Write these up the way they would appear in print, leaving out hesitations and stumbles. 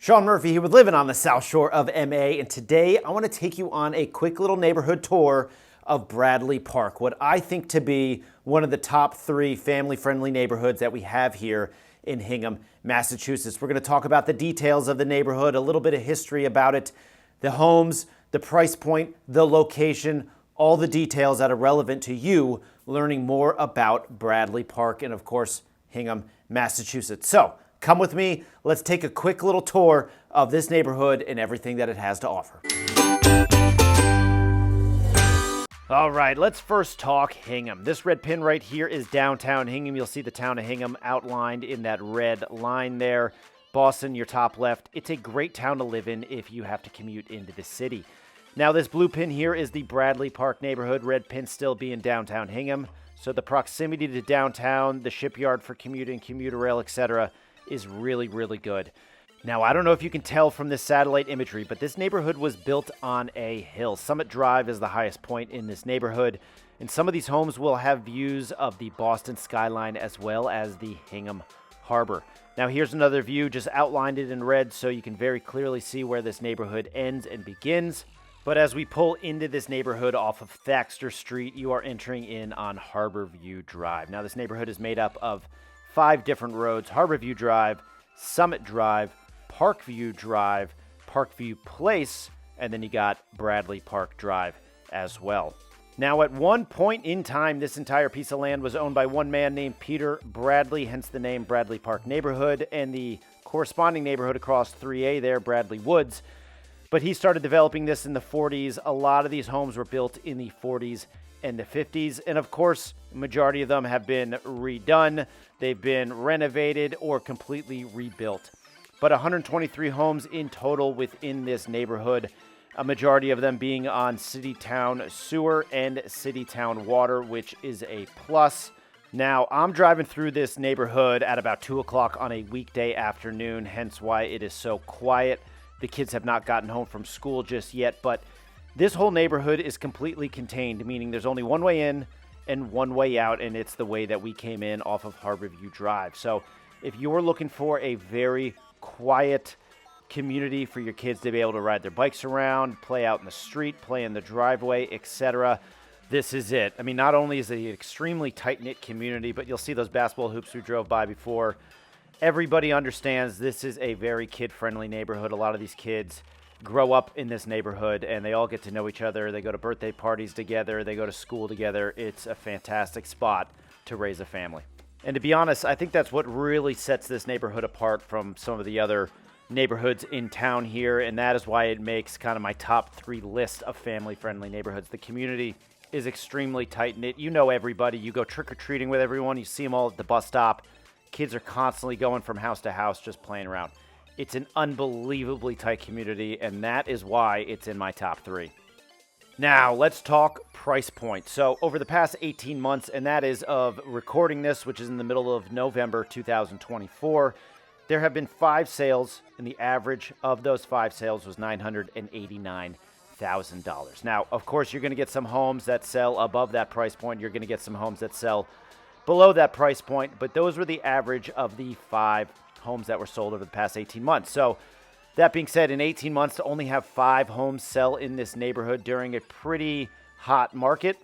Sean Murphy here with Living on the South Shore of MA, and today I want to take you on a quick little neighborhood tour of Bradley Park, what I think to be one of the top 3 family-friendly neighborhoods that we have here in Hingham, Massachusetts. We're going to talk about the details of the neighborhood, a little bit of history about it, the homes, the price point, the location, all the details that are relevant to you learning more about Bradley Park and, of course, Hingham, Massachusetts. So, come with me. Let's take a quick little tour of this neighborhood and everything that it has to offer. All right, let's first talk Hingham. This red pin right here is downtown Hingham. You'll see the town of Hingham outlined in that red line there. Boston, your top left. It's a great town to live in if you have to commute into the city. Now, this blue pin here is the Bradley Park neighborhood. Red pin still being downtown Hingham. So the proximity to downtown, the Shipyard for commuting, commuter rail, etc., is really, really good. Now, I don't know if you can tell from this satellite imagery, but this neighborhood was built on a hill. Summit Drive is the highest point in this neighborhood, and some of these homes will have views of the Boston Skyline as well as the Hingham Harbor. Now, here's another view, just outlined it in red so you can very clearly see where this neighborhood ends and begins. But as we pull into this neighborhood off of Thaxter Street, you are entering in on Harborview Drive. Now, this neighborhood is made up of 5 different roads: Harborview Drive, Summit Drive, Parkview Drive, Parkview Place, and then you got Bradley Park Drive as well. Now, at one point in time, this entire piece of land was owned by one man named Peter Bradley, hence the name Bradley Park neighborhood, and the corresponding neighborhood across 3A there, Bradley Woods. But he started developing this in the 40s. A lot of these homes were built in the 40s and the 50s. And of course, the majority of them have been redone. They've been renovated or completely rebuilt. But 123 homes in total within this neighborhood, a majority of them being on city-town sewer and city-town water, which is a plus. Now, I'm driving through this neighborhood at about 2 o'clock on a weekday afternoon, hence why it is so quiet. The kids have not gotten home from school just yet, but this whole neighborhood is completely contained, meaning there's only one way in and one way out, and it's the way that we came in off of Harborview Drive. So if you're looking for a very quiet community for your kids to be able to ride their bikes around, play out in the street, play in the driveway, etc., this is it. I mean, not only is it an extremely tight-knit community, but you'll see those basketball hoops we drove by before. Everybody understands this is a very kid-friendly neighborhood. A lot of these kids grow up in this neighborhood, and they all get to know each other. They go to birthday parties together. They go to school together. It's a fantastic spot to raise a family. And to be honest, I think that's what really sets this neighborhood apart from some of the other neighborhoods in town here, and that is why it makes kind of my top 3 list of family-friendly neighborhoods. The community is extremely tight-knit. You know everybody. You go trick-or-treating with everyone. You see them all at the bus stop. Kids are constantly going from house to house just playing around. It's an unbelievably tight community, and that is why it's in my top 3. Now, let's talk price point. So, over the past 18 months, and that is of recording this, which is in the middle of November 2024, there have been 5 sales, and the average of those 5 sales was $989,000. Now, of course, you're going to get some homes that sell above that price point. You're going to get some homes that sell below that price point, but those were the average of the 5 homes that were sold over the past 18 months. So that being said, in 18 months to only have 5 homes sell in this neighborhood during a pretty hot market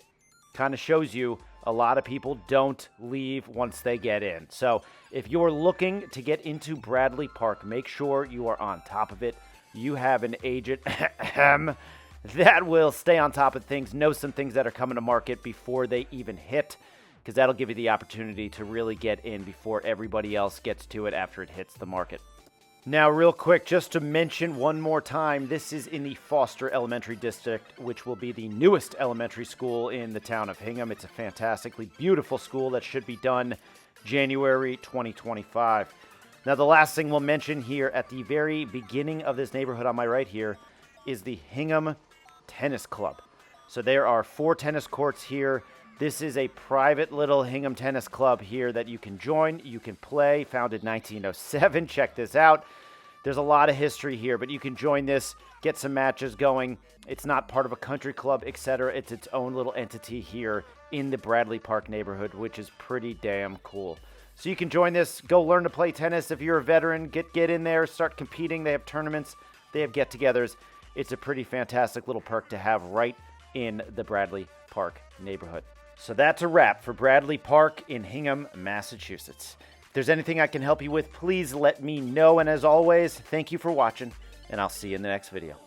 kind of shows you a lot of people don't leave once they get in. So if you're looking to get into Bradley Park, make sure you are on top of it. You have an agent that will stay on top of things, know some things that are coming to market before they even hit, because that'll give you the opportunity to really get in before everybody else gets to it after it hits the market. Now, real quick, just to mention one more time, this is in the Foster Elementary District, which will be the newest elementary school in the town of Hingham. It's a fantastically beautiful school that should be done January 2025. Now, the last thing we'll mention here at the very beginning of this neighborhood on my right here is the Hingham Tennis Club. So there are 4 tennis courts here. This is a private little Hingham Tennis Club here that you can join, you can play, founded 1907. Check this out. There's a lot of history here, but you can join this, get some matches going. It's not part of a country club, etc. It's its own little entity here in the Bradley Park neighborhood, which is pretty damn cool. So you can join this. Go learn to play tennis if you're a veteran. Get in there, start competing. They have tournaments. They have get-togethers. It's a pretty fantastic little perk to have right in the Bradley Park neighborhood. So that's a wrap for Bradley Park in Hingham, Massachusetts. If there's anything I can help you with, please let me know. And as always, thank you for watching, and I'll see you in the next video.